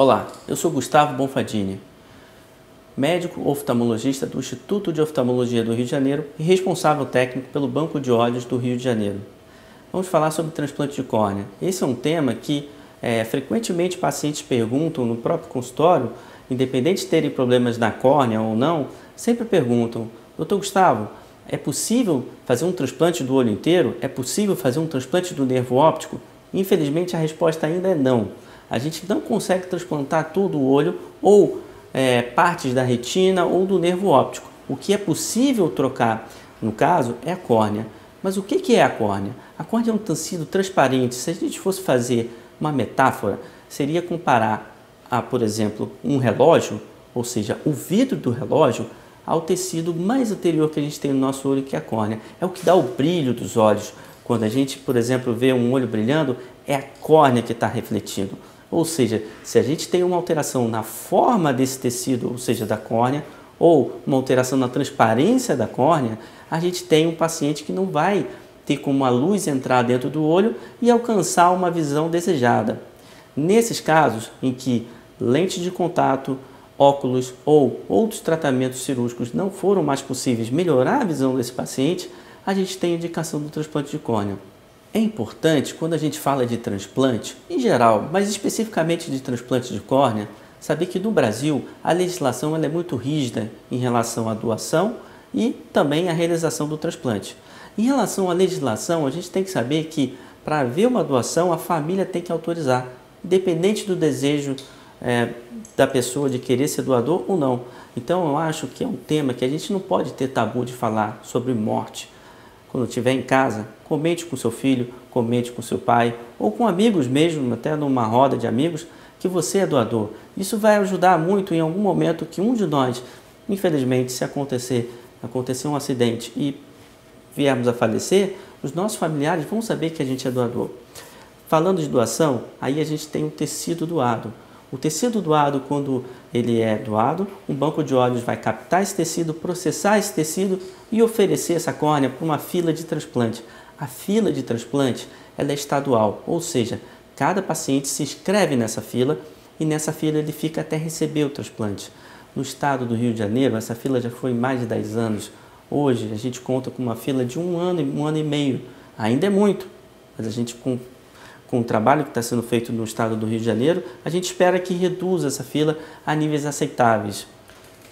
Olá, eu sou Gustavo Bonfadini, médico oftalmologista do Instituto de Oftalmologia do Rio de Janeiro e responsável técnico pelo Banco de Olhos do Rio de Janeiro. Vamos falar sobre transplante de córnea. Esse é um tema que frequentemente pacientes perguntam no próprio consultório, independente de terem problemas na córnea ou não, sempre perguntam: Dr. Gustavo, é possível fazer um transplante do olho inteiro? É possível fazer um transplante do nervo óptico? Infelizmente a resposta ainda é não. A gente não consegue transplantar todo o olho ou partes da retina ou do nervo óptico. O que é possível trocar, no caso, é a córnea. Mas o que é a córnea? A córnea é um tecido transparente. Se a gente fosse fazer uma metáfora, seria comparar a, por exemplo, um relógio, ou seja, o vidro do relógio, ao tecido mais anterior que a gente tem no nosso olho, que é a córnea. É o que dá o brilho dos olhos. Quando a gente, por exemplo, vê um olho brilhando, é a córnea que está refletindo. Ou seja, se a gente tem uma alteração na forma desse tecido, ou seja, da córnea, ou uma alteração na transparência da córnea, a gente tem um paciente que não vai ter como a luz entrar dentro do olho e alcançar uma visão desejada. Nesses casos em que lente de contato, óculos ou outros tratamentos cirúrgicos não foram mais possíveis melhorar a visão desse paciente, a gente tem a indicação do transplante de córnea. É importante, quando a gente fala de transplante, em geral, mas especificamente de transplante de córnea, saber que no Brasil a legislação é muito rígida em relação à doação e também à realização do transplante. Em relação à legislação, a gente tem que saber que para haver uma doação, a família tem que autorizar, independente do desejo da pessoa de querer ser doador ou não. Então eu acho que é um tema que a gente não pode ter tabu de falar sobre morte. Quando estiver em casa, comente com seu filho, comente com seu pai ou com amigos mesmo, até numa roda de amigos, que você é doador. Isso vai ajudar muito em algum momento que um de nós, infelizmente, se acontecer um acidente e viermos a falecer, os nossos familiares vão saber que a gente é doador. Falando de doação, aí a gente tem o tecido doado. O tecido doado, quando ele é doado, um banco de olhos vai captar esse tecido, processar esse tecido e oferecer essa córnea para uma fila de transplante. A fila de transplante ela é estadual, ou seja, cada paciente se inscreve nessa fila e nessa fila ele fica até receber o transplante. No estado do Rio de Janeiro, essa fila já foi mais de 10 anos. Hoje a gente conta com uma fila de um ano e meio. Ainda é muito, mas a gente com o trabalho que está sendo feito no estado do Rio de Janeiro, a gente espera que reduza essa fila a níveis aceitáveis.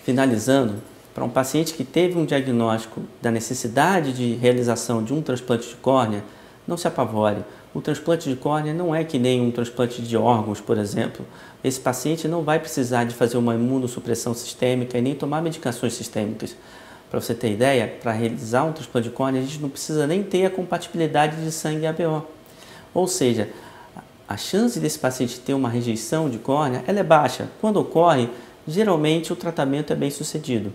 Finalizando, para um paciente que teve um diagnóstico da necessidade de realização de um transplante de córnea, não se apavore. O transplante de córnea não é que nem um transplante de órgãos, por exemplo. Esse paciente não vai precisar de fazer uma imunossupressão sistêmica e nem tomar medicações sistêmicas. Para você ter ideia, para realizar um transplante de córnea, a gente não precisa nem ter a compatibilidade de sangue ABO. Ou seja, a chance desse paciente ter uma rejeição de córnea ela é baixa. Quando ocorre, geralmente o tratamento é bem sucedido.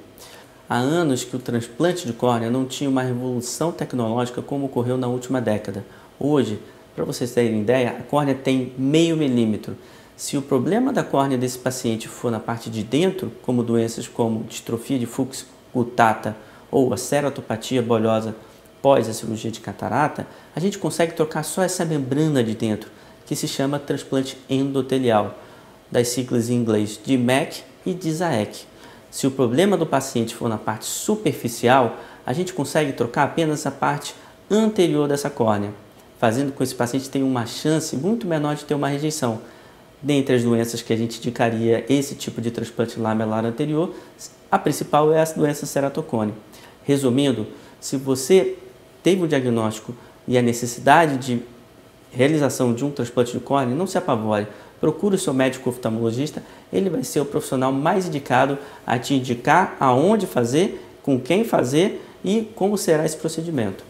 Há anos que o transplante de córnea não tinha uma revolução tecnológica como ocorreu na última década. Hoje, para vocês terem ideia, a córnea tem meio milímetro. Se o problema da córnea desse paciente for na parte de dentro, como doenças como distrofia de Fuchs gutata ou a ceratopatia bolhosa após a cirurgia de catarata, a gente consegue trocar só essa membrana de dentro, que se chama transplante endotelial, das siglas em inglês de DMEC e de ZAEC. Se o problema do paciente for na parte superficial, a gente consegue trocar apenas a parte anterior dessa córnea, fazendo com que esse paciente tenha uma chance muito menor de ter uma rejeição. Dentre as doenças que a gente indicaria esse tipo de transplante lamelar anterior, a principal é a doença ceratocone. Resumindo, se você teve o diagnóstico e a necessidade de realização de um transplante de córnea, não se apavore. Procure o seu médico oftalmologista, ele vai ser o profissional mais indicado a te indicar aonde fazer, com quem fazer e como será esse procedimento.